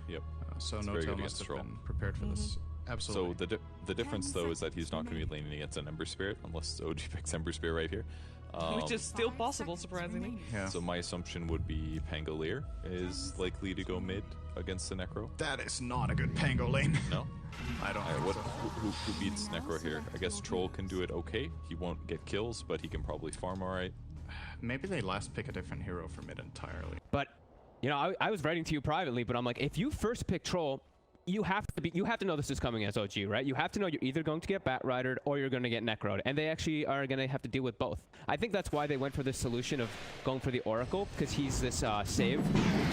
Yep. So It's no very tail good must against have troll. been prepared for this. Absolutely. So the difference though is that he's not going to be laning against an Ember Spirit unless OG picks Ember Spirit right here. Which is still possible, surprisingly. Yeah. So my assumption would be Pangolier is likely to go mid against the Necro. That is not a good Pango lane. No? I don't Alright, think who beats Necro here? I guess Troll can do it okay. He won't get kills, but he can probably farm alright. Maybe they last pick a different hero for mid entirely. But, you know, I was writing to you privately, but I'm like, if you first pick Troll, you have to know this is coming as OG, right? You have to know you're either going to get Bat-Ridered or you're going to get Necroed, and they actually are going to have to deal with both. I think that's why they went for this solution of going for the Oracle, because he's this save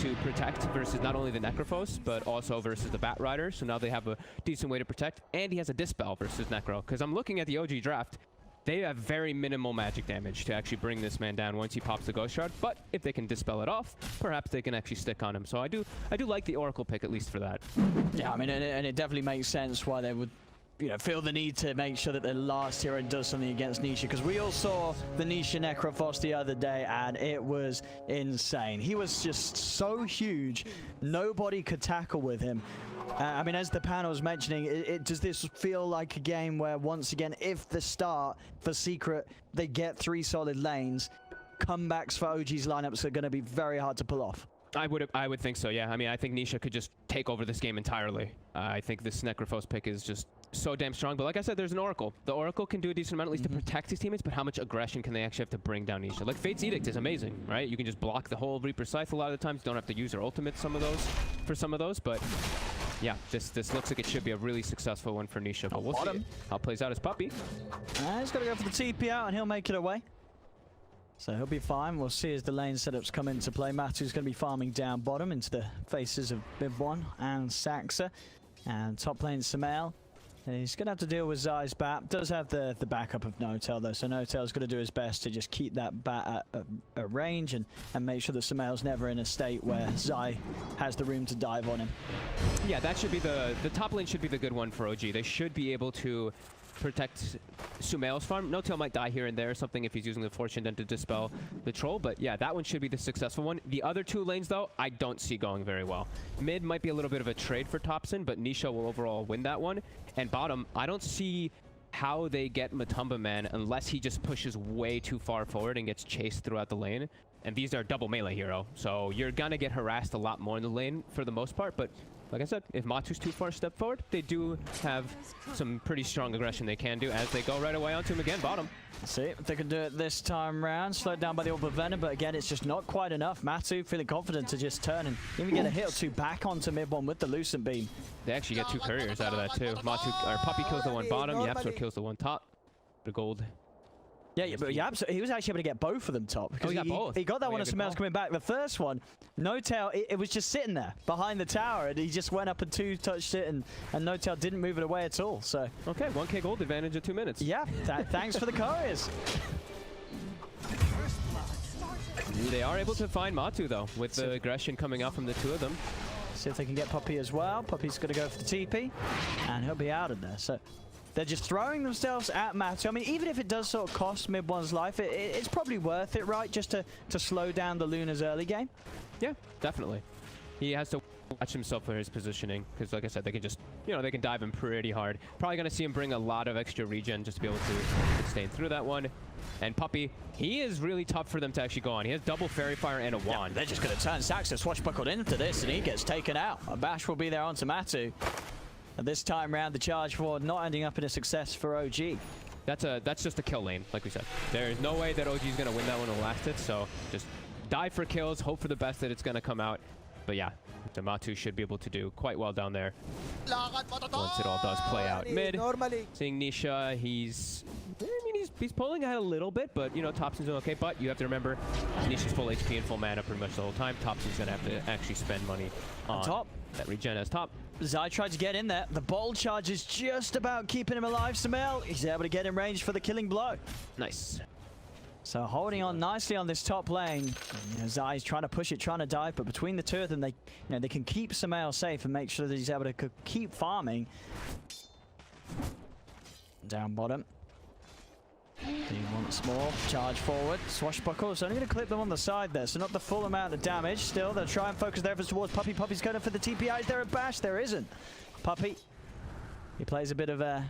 to protect versus not only the Necrophos, but also versus the Bat-Rider, so now they have a decent way to protect, and he has a Dispel versus Necro, because I'm looking at the OG draft. They have very minimal magic damage to actually bring this man down once he pops the Ghost Shard, but if they can dispel it off, perhaps they can actually stick on him. So I do like the Oracle pick, at least for that. Yeah, I mean, and it definitely makes sense why they would, you know, feel the need to make sure that the last hero does something against Nisha, because we all saw the Nisha Necrophos the other day, and it was insane. He was just so huge, nobody could tackle with him. I mean, as the panel was mentioning, does this feel like a game where, once again, if the start for Secret, they get 3 solid lanes, comebacks for OG's lineups are going to be very hard to pull off? I would think so, yeah. I mean, I think Nisha could just take over this game entirely. I think this Necrophos pick is just so damn strong. But like I said, there's an Oracle. The Oracle can do a decent amount at least to protect his teammates, but how much aggression can they actually have to bring down Nisha? Like, Fate's Edict is amazing, right? You can just block the whole Reaper Scythe a lot of the times. You don't have to use their ultimate for some of those, but yeah, this looks like it should be a really successful one for Nisha, but we'll see how it plays out as Puppey. He's got to go for the TP out, and he'll make it away. So he'll be fine. We'll see as the lane setups come into play. Matu's going to be farming down bottom into the faces of Bib1 and Saxa. And top lane Sumail. He's going to have to deal with Zai's bat. Does have the backup of No-Tail though, so No-Tail's going to do his best to just keep that bat at range and make sure that Sumail's never in a state where Zai has the room to dive on him. Yeah, that should be the top lane should be the good one for OG. They should be able to protect Sumail's farm. No-Tail might die here and there or something if he's using the Fortune then to dispel the troll, but yeah, that one should be the successful one. The other 2 lanes though, I don't see going very well. Mid might be a little bit of a trade for Topson, but Nisha will overall win that one. And bottom, I don't see how they get Matumba Man unless he just pushes way too far forward and gets chased throughout the lane. And these are double melee hero, so you're gonna get harassed a lot more in the lane for the most part, but like I said, if Matu's too far step forward, they do have some pretty strong aggression they can do as they go right away onto him again, bottom. See if they can do it this time round. Slowed down by the Orb of Venom, but again, it's just not quite enough. Matu feeling confident to just turn and even get a hit or 2 back onto mid-1 with the Lucent Beam. They actually get 2 couriers out of that too. Puppey kills the one bottom, Yapster kills the one top. The gold. Yeah, but he was actually able to get both of them top. Oh, he got both. He got that one as Sumail's coming back. The first one, No-Tail, it was just sitting there behind the tower, and he just went up and 2-touched it, and No-Tail didn't move it away at all. So okay, 1k gold advantage at 2 minutes. Yeah, thanks for the couriers. They are able to find Matu though, with the aggression coming out from the 2 of them. See if they can get Puppey as well. Puppey's going to go for the TP, and he'll be out of there. So they're just throwing themselves at Matu. I mean, even if it does sort of cost mid-1's life, it's probably worth it, right? Just to slow down the Luna's early game. Yeah, definitely. He has to watch himself for his positioning, because like I said, they can just, you know, they can dive him pretty hard. Probably going to see him bring a lot of extra regen just to be able to sustain through that one. And Puppey, he is really tough for them to actually go on. He has double Fairy Fire and a wand. Yeah, they're just going to turn Saxa swashbuckled into this, and he gets taken out. A bash will be there onto Matu. And this time round, the charge forward not ending up in a success for OG. That's just a kill lane, like we said. There is no way that OG is going to win that one or last it, so just dive for kills, hope for the best that it's going to come out. But yeah, the Matu should be able to do quite well down there once it all does play out. Mid, seeing Nisha, he's pulling out a little bit, but you know, Topson's doing okay. But you have to remember, Nisha's full HP and full mana pretty much the whole time. Topson's going to have to actually spend money on top. That regen as top. Zai tried to get in there. The bold charge is just about keeping him alive. Sumail, he's able to get in range for the killing blow. Nice. So holding on nicely on this top lane. You know, Zai's trying to push it, trying to dive, but between the 2 of them, they can keep Sumail safe and make sure that he's able to keep farming. Down bottom. He wants more. Charge forward. Swashbuckle. It's only going to clip them on the side there, so not the full amount of damage. Still, they'll try and focus their efforts towards Puppey. Puppey's going for the TPI. Is there a bash? There isn't. Puppey, he plays a bit of a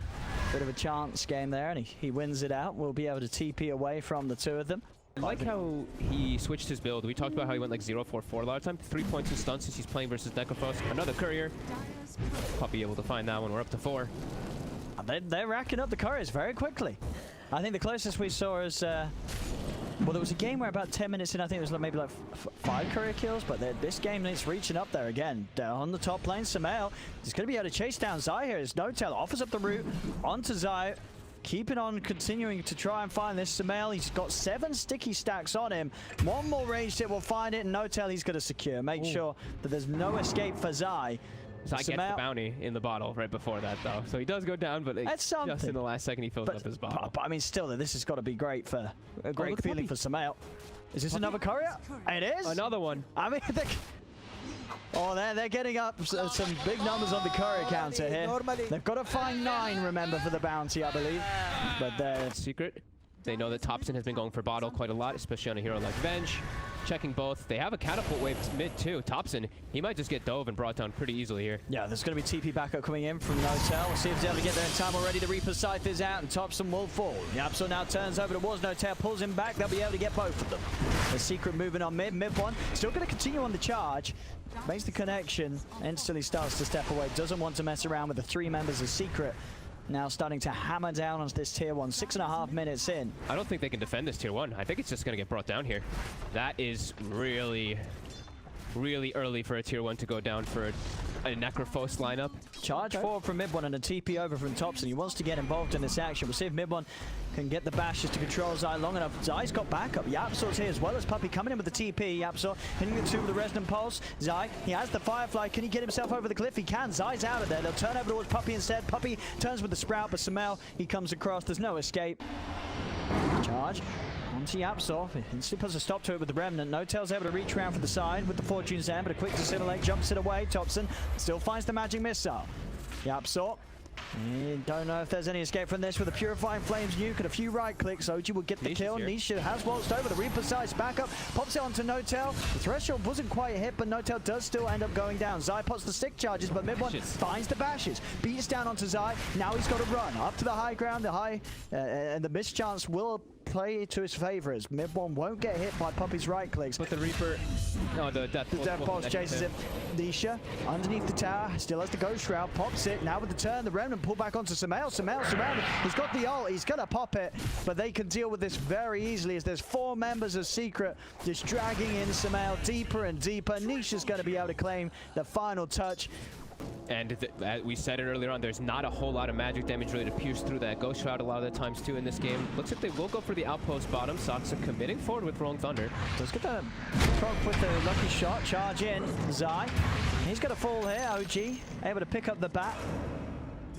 chance game there, and he wins it out. We'll be able to TP away from the two of them. I like how he switched his build. We talked about how he went like 0-4-4 a lot of time. 3 points in stun since he's playing versus Necrophos. Another courier. Puppey able to find that one. We're up to 4. They're racking up the couriers very quickly. I think the closest we saw is, well, there was a game where about 10 minutes in, I think it was like maybe like 5 courier kills, but this game it's reaching up there again. Down on the top lane, Sumail is going to be able to chase down Zai here. As No-Tail offers up the route onto Zai. Keeping on, continuing to try and find this Sumail. He's got 7 sticky stacks on him. One more ranged hit will find it, and No-Tail he's going to secure. Make sure that there's no escape for Zai. Zai gets the bounty in the bottle right before that, though. So he does go down, but just in the last second he fills up his bottle. But I mean, still, this has got to be great for a great feeling for Sumail. Is this another courier? It is. Another one. I mean, oh, they're getting up some big numbers on the courier counter here. They've got to find 9, remember, for the bounty, I believe. But they're secret. They know that Topson has been going for bottle quite a lot, especially on a hero like Venge. Checking both. They have a catapult wave mid too. Topson, he might just get dove and brought down pretty easily here. Yeah, there's going to be TP backup coming in from No-Tail. We'll see if he's able to get there in time already. The Reaper Scythe is out and Topson will fall. Yapso now turns over towards No-Tail, pulls him back. They'll be able to get both of them. The Secret moving on mid. Mid one. Still going to continue on the charge. Makes the connection. Instantly starts to step away. Doesn't want to mess around with the 3 members of Secret. Now starting to hammer down on this tier 1, 6.5 minutes in. I don't think they can defend this tier 1. I think it's just going to get brought down here. That is really, really early for a tier 1 to go down for a Necrophos lineup. Charge forward from mid one and a TP over from Topson. He wants to get involved in this action. We'll see if mid one can get the bashes to control Zai long enough. Zai's got backup. Yapsor's here as well as Puppey coming in with the TP. Yapsor hitting the 2 with the Resonant Pulse. Zai, he has the Firefly. Can he get himself over the cliff? He can. Zai's out of there. They'll turn over towards Puppey instead. Puppey turns with the Sprout, but Sumail, he comes across. There's no escape. Charge. Onto Yapsor. Instantly puts a stop to it with the Remnant. No-Tail's able to reach around for the side with the Fortune's End, but a quick dissimulate jumps it away. Topson still finds the Magic Missile. Yapsor. Don't know if there's any escape from this with a Purifying Flames nuke and a few right clicks. OG will get the kill. Nisha has waltzed over. The Reaper Size back up. Pops it onto No-Tail. The threshold wasn't quite hit, but No-Tail does still end up going down. Zai pots the stick charges, but mid one finds the bashes. Beats down onto Zai. Now he's got to run up to the high ground. And the mischance will play to his favor as mid one won't get hit by Puppey's right clicks. But the Reaper, no, the Death Pulse chases him. Nisha underneath the tower still has the Ghost Shroud, pops it. Now with the turn, the Remnant pull back onto Sumail. Sumail surrounded. He's got the ult. He's gonna pop it, but they can deal with this very easily as there's 4 members of Secret just dragging in Sumail deeper and deeper. Nisha's gonna be able to claim the final touch. And we said it earlier on, there's not a whole lot of magic damage really to pierce through that Ghost Shroud a lot of the times too in this game. Looks like they will go for the outpost bottom. Saksa committing forward with Rolling Thunder. Does get the proc with the lucky shot. Charge in. Zai. He's got a fall here. OG able to pick up the bat.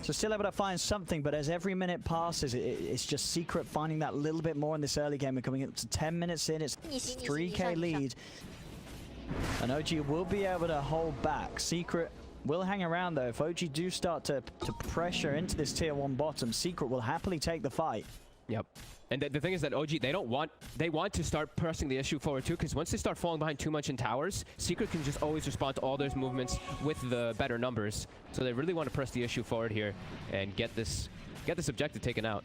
So still able to find something, but as every minute passes, it's just Secret finding that little bit more in this early game. We're coming up to 10 minutes in. It's 3k lead. And OG will be able to hold back. Secret will hang around though. If OG do start to pressure into this tier 1 bottom, Secret will happily take the fight. Yep. And the thing is that OG, they want to start pressing the issue forward too, because once they start falling behind too much in towers, Secret can just always respond to all those movements with the better numbers. So they really want to press the issue forward here and get this objective taken out.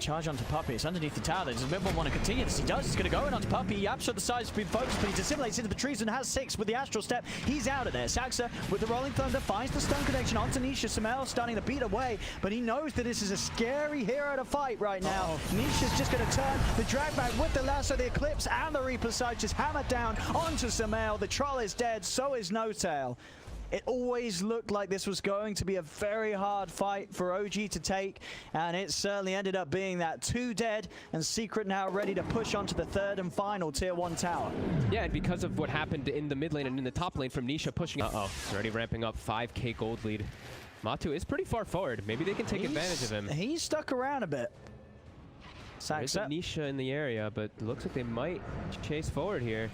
Charge onto Puppey. It's underneath the tower. Does mid one want to continue this? He does. He's going to go in onto Puppey. Yapsor the size has been focused, but he dissimates into the trees and has 6 with the Astral Step. He's out of there. Saksa with the Rolling Thunder finds the stun connection onto Nisha. Sumail starting to beat away, but he knows that this is a scary hero to fight right now. Nisha's just going to turn the drag back with the lasso, the Eclipse, and the Reaper Sight just hammered down onto Sumail. The Troll is dead. So is No-Tail. It always looked like this was going to be a very hard fight for OG to take, and it certainly ended up being that. 2 dead, and Secret now ready to push onto the 3rd and final tier 1 tower. Yeah, and because of what happened in the mid lane and in the top lane from Nisha pushing... It's already ramping up. 5k gold lead. Matu is pretty far forward. Maybe they can take advantage of him. He's stuck around a bit. There's a Nisha in the area, but looks like they might chase forward here.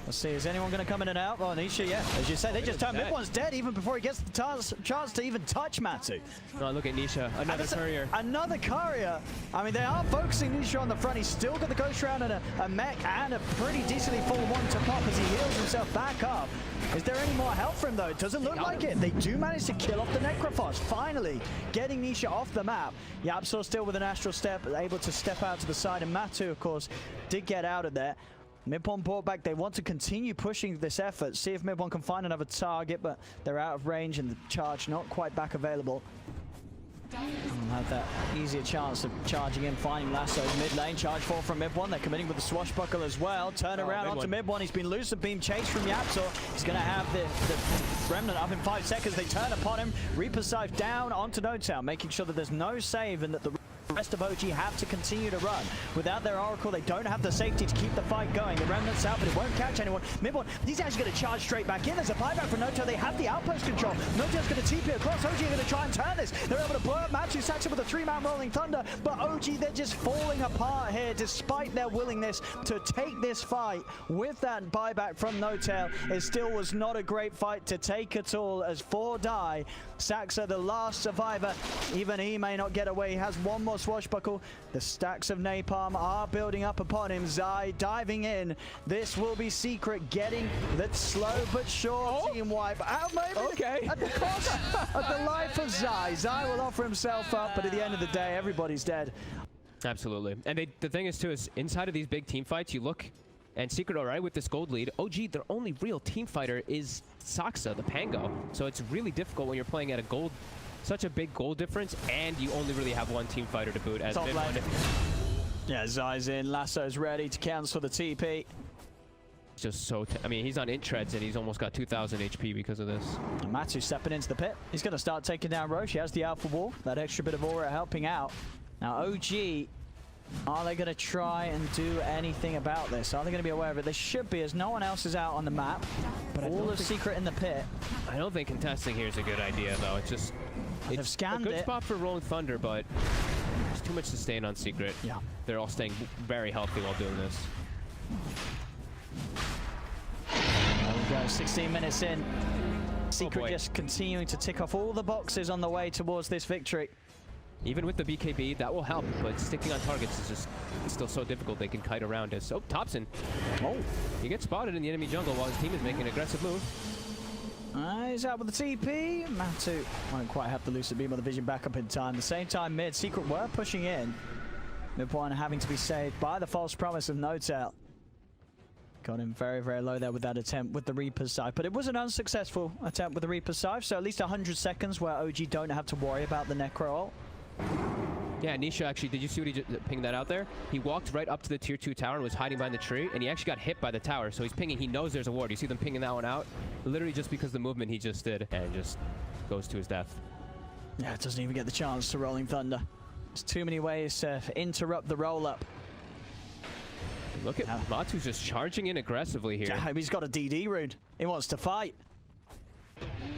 Let's see, is anyone going to come in and out? Oh, Nisha, yeah. As you say, they just turned Mid1's dead even before he gets the chance to even touch Matu. Oh, look at Nisha, another courier. Another courier. I mean, they are focusing Nisha on the front. He's still got the Ghost Round and a mech and a pretty decently full one to pop as he heals himself back up. Is there any more help for him, though? It doesn't look like it. They do manage to kill off the Necrophos, finally getting Nisha off the map. YapzOr still with an Astral Step, able to step out to the side, and Matu, of course, did get out of there. Mid1 brought back. They want to continue pushing this effort, see if Mid1 can find another target, but they're out of range and the charge not quite back available. Have that easier chance of charging in, finding Lasso's mid lane. Charge 4 from Mid1. They're committing with the swashbuckle as well. Turn around onto Mid1. He's been loose and being chased from YapzOr. He's going to have the remnant up in 5 seconds. They turn upon him. Reaper Scythe down onto NoTown, making sure that there's no save and that the rest of OG have to continue to run. Without their Oracle, they don't have the safety to keep the fight going. The Remnant's out, but it won't catch anyone. Mid1, he's actually going to charge straight back in. There's a buyback from NoTown. They have the outpost control. NoTown's going to TP across. OG are going to try and turn this. They're able to blow up Matu, sacks him with a 3-man Rolling Thunder, but OG, they're just falling apart here despite their willingness to take this fight with that buyback from NoTown. It still was not a great fight to take at all as 4 die. Saxa, the last survivor, even he may not get away. He has one more swashbuckle. The stacks of napalm are building up upon him. Zai diving in. This will be Secret getting that slow but sure team wipe out, maybe. Okay. At the cost of the life of Zai. Zai will offer himself up, but at the end of the day, everybody's dead. Absolutely. And the thing is, too, is inside of these big team fights, you look, and Secret all right with this gold lead. OG, their only real team fighter is Saxa, the Pango. So it's really difficult when you're playing at a gold, such a big goal difference, and you only really have one team fighter to boot as Mid1. Yeah, Zai's in. Lasso's ready to cancel the TP. Just so, I mean, he's on int treads and he's almost got 2,000 HP because of this. And Matu stepping into the pit. He's going to start taking down Roche. He has the Alpha Wall. That extra bit of aura helping out. Now, OG, are they going to try and do anything about this? Are they going to be aware of it? They should be, as no one else is out on the map. But all is Secret in the pit. I don't think contesting here is a good idea, though. It's just, it's a good spot for Rolling Thunder, but there's too much sustain on Secret. Yeah. They're all staying very healthy while doing this. There we go, 16 minutes in. Secret just continuing to tick off all the boxes on the way towards this victory. Even with the BKB, that will help, but sticking on targets is just still so difficult. They can kite around us. Oh, Thompson. Oh, he gets spotted in the enemy jungle while his team is making an aggressive move. He's out with the TP. Matu won't quite have the Lucid Beam or the Vision back up in time. At the same time, mid, Secret were pushing in. Mid1 having to be saved by the false promise of NoTown. Got him very, very low there with that attempt with the Reaper's Scythe. But it was an unsuccessful attempt with the Reaper's Scythe, so at least 100 seconds where OG don't have to worry about the Necro ult. Yeah, Nisha actually, did you see what he just pinged that out there? He walked right up to the tier 2 tower and was hiding behind the tree, and he actually got hit by the tower. So he's pinging, he knows there's a ward. You see them pinging that one out? Literally just because the movement he just did, and just goes to his death. Yeah, it doesn't even get the chance to Rolling Thunder. There's too many ways to interrupt the roll-up. Look at Matu's just charging in aggressively here. Yeah, he's got a DD rune. He wants to fight.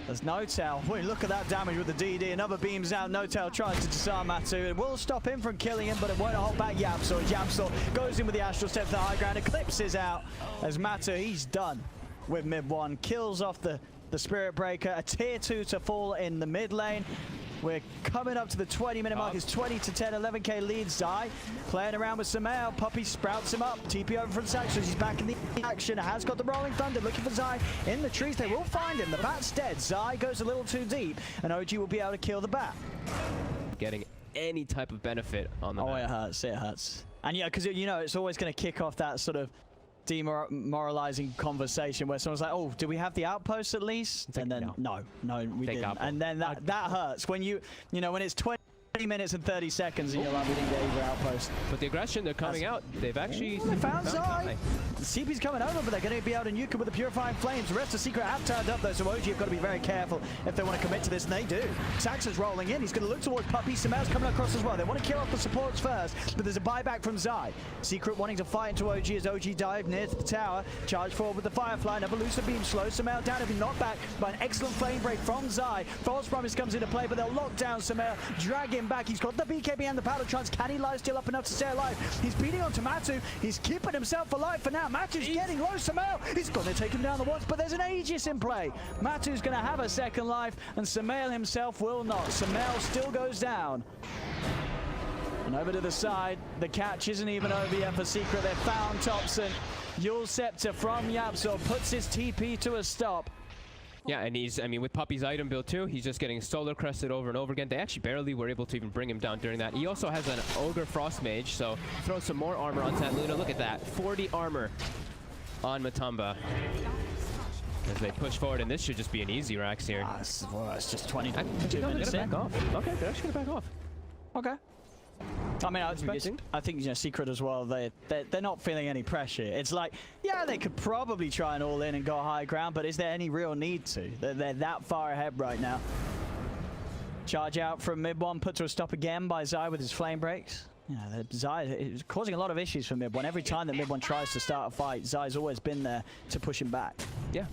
There's NoTown. Wait, look at that damage with the DD. Another beams out. NoTown tries to disarm Matu. It will stop him from killing him, but it won't hold back YapzOr. YapzOr goes in with the Astral Step to the high ground. Eclipses out as Matu, he's done with mid-1. Kills off the Spirit Breaker. A tier 2 to fall in the mid lane. We're coming up to the 20-minute mark. It's 20 to 10, 11k lead. Zai playing around with Sumail. Puppey sprouts him up. TP over from Saxon. He's back in the action. Has got the Rolling Thunder. Looking for Zai in the trees. They will find him. The bat's dead. Zai goes a little too deep, and OG will be able to kill the bat. Getting any type of benefit on the map. It hurts. It hurts. And yeah, because you know it's always going to kick off that sort of demoralizing conversation where someone's like, oh, do we have the outpost at least? And then no, we didn't. And then that hurts when you know when it's 20 minutes and 30 seconds and you're like, we didn't get either outpost. But the aggression, they're coming out. They've actually found Zai. The CP's coming over, but they're going to be able to nuke him with the Purifying Flames. The rest of Secret have turned up though, so OG have got to be very careful if they want to commit to this, and they do. Saxon's rolling in. He's going to look towards Puppey. Sumail's coming across as well. They want to kill off the supports first, but there's a buyback from Zai. Secret wanting to fight into OG as OG dive near to the tower. Charge forward with the Firefly. Another Lucid Beam slows Sumail down. He'll be knocked back by an excellent flame break from Zai. False Promise comes into play, but they'll lock down Sumail, drag him back. He's got the BKB and the Paddle Trance. Can he lie still up enough to stay alive? He's beating onto Matu. He's keeping himself alive for now. Matu's getting low. Sumail, he's going to take him down the once, but there's an Aegis in play. Matu's going to have a second life, and Sumail himself will not. Sumail still goes down. And over to the side, the catch isn't even over yet for Secret. They've found Thompson. Yule Scepter from Yapzor puts his TP to a stop. Yeah, and he's, I mean, with Puppy's item build too, he's just getting solar crested over and over again. They actually barely were able to even bring him down during that. He also has an Ogre Frost Mage, so throw some more armor on St. Luna. Look at that, 40 armor on Matamba as they push forward, and this should just be an easy Rax here. It's just 22 They're minutes gonna in. back off. Okay, they're actually gonna back off. Okay. I mean, I Expecting? think you know, Secret as well, they're not feeling any pressure. It's like, yeah, they could probably try and all in and go high ground, but is there any real need to? They're that far ahead right now. Charge out from mid one, put to a stop again by Zai with his flame breaks. Yeah, Zai is causing a lot of issues for mid one. Every time that mid one tries to start a fight, Zai's always been there to push him back. Yeah.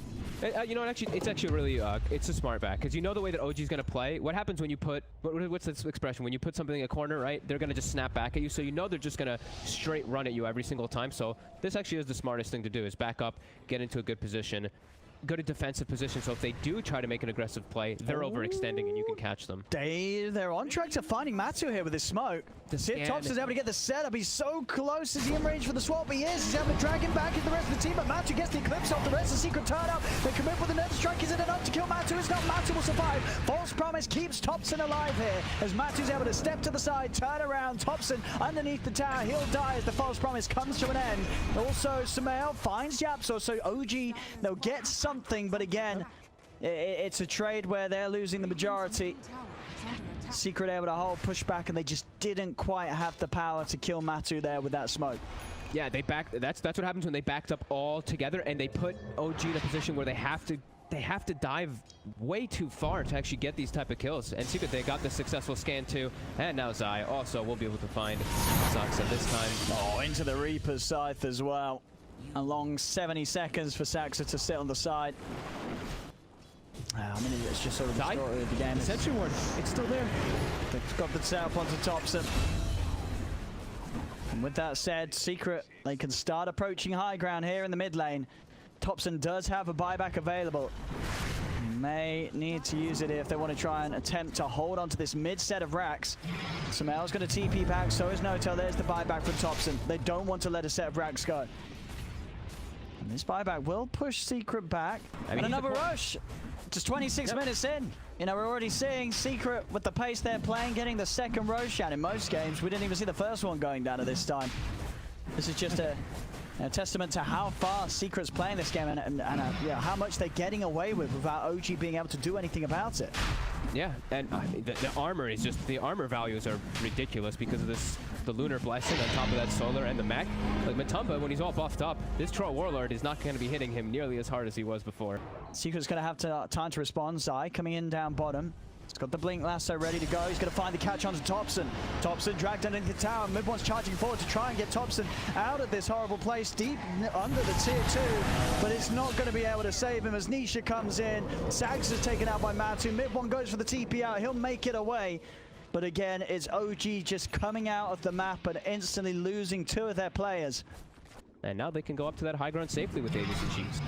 You know, it's actually really, it's a smart back, because you know the way that OG's going to play. What happens when you put, what's this expression? When you put something in a corner, right? They're going to just snap back at you, so you know they're just going to straight run at you every single time. So this actually is the smartest thing to do, is back up, get into a good position, go to defensive position, so if they do try to make an aggressive play, they're overextending and you can catch them. They're on track to finding Matu here with his smoke. Thompson's able to get the setup. He's so close. Is he in range for the swap? He is. He's able to drag him back into the rest of the team, but Matu gets the eclipse off the rest. The Secret turn up. They commit with another strike. Is it enough to kill Matu? It's not. Matu will survive. False Promise keeps Thompson alive here as Matu's able to step to the side, turn around. Thompson underneath the tower. He'll die as the False Promise comes to an end. Also, Sumail finds Yapzor, so OG, they'll get something, but again, it's a trade where they're losing the majority. Secret able to hold, push back, and they just didn't quite have the power to kill Matu there with that smoke. Yeah, they backed. That's what happens when they backed up all together and they put OG in a position where they have to dive way too far to actually get these type of kills. And Secret, they got the successful scan too, and now Zai also will be able to find Saxa this time. Oh, into the Reaper's Scythe as well. A long 70 seconds for Saxa to sit on the side. I mean, it's just sort of the story of the game. Sentry Ward, it's still there. They've got the setup onto Thompson. And with that said, Secret, they can start approaching high ground here in the mid lane. Thompson does have a buyback available. May need to use it if they want to try and attempt to hold onto this mid set of racks. Sumail's going to TP back, so is Noto. There's the buyback from Thompson. They don't want to let a set of racks go. And this buyback will push Secret back. And another rush. Just 26 minutes in. You know, we're already seeing Secret with the pace they're playing, getting the second Rosh out in most games. We didn't even see the first one going down at this time. This is just a testament to how fast Secret's playing this game and you know, how much they're getting away with without OG being able to do anything about it. Yeah, and the armor is just, the armor values are ridiculous because of this, the Lunar Blessing on top of that Solar and the mech. Like Matamba, when he's all buffed up, this Troll Warlord is not going to be hitting him nearly as hard as he was before. Secret's going to have time to respond. Zai coming in down bottom. He's got the Blink Lasso ready to go. He's going to find the catch onto Thompson. Thompson dragged underneath the tower. Mid-one's charging forward to try and get Thompson out of this horrible place deep under the tier 2. But it's not going to be able to save him as Nisha comes in. Sags is taken out by Matu. Mid-one goes for the TP out. He'll make it away. But again, it's OG just coming out of the map and instantly losing 2 of their players. And now they can go up to that high ground safely with Aegis and Cheese.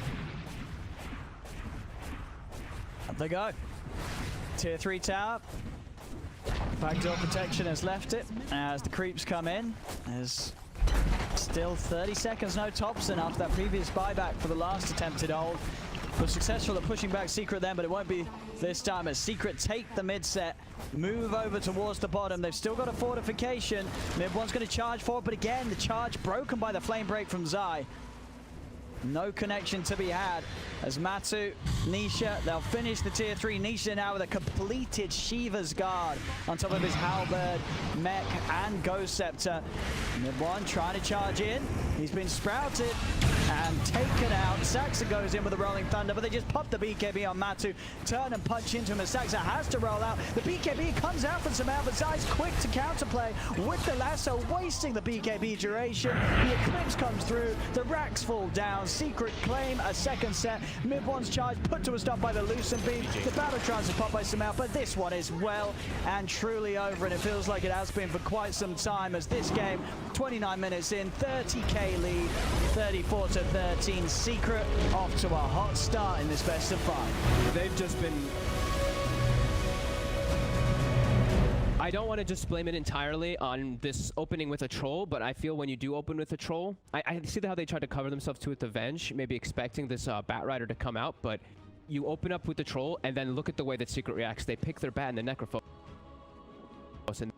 Up they go. Tier 3 tower. Backdoor protection has left it as the creeps come in. There's still 30 seconds, no Thompson after that previous buyback for the last attempted hold. Was successful at pushing back Secret then, but it won't be this time as Secret take the mid set, move over towards the bottom. They've still got a fortification. Mid one's going to charge forward, but again, the charge broken by the flame break from Zai. No connection to be had as Matu, Nisha, they'll finish the tier 3. Nisha now with a completed Shiva's Guard on top of his Halberd, Mech, and Ghost Scepter. Mid-one trying to charge in. He's been sprouted and taken out. Saxa goes in with a Rolling Thunder, but they just pop the BKB on Matu. Turn and punch into him as Saxa has to roll out. The BKB comes out from Sumail, but Zai's quick to counterplay with the lasso, wasting the BKB duration. The Eclipse comes through. The racks fall down. Secret claim a second set. Mid-one's charge put to a stop by the Lucent Beam. The battle tries to pop by Sumail, but this one is well and truly over, and it feels like it has been for quite some time as this game, 29 minutes in, 30k lead, 34-9. to 13. Secret off to a hot start in this best of 5. They've just been... I don't want to just blame it entirely on this opening with a troll, but I feel when you do open with a troll, I see how they tried to cover themselves too with the Venge, maybe expecting this Bat Rider to come out, but you open up with the troll and then look at the way that Secret reacts. They pick their Bat and the Necrophos, and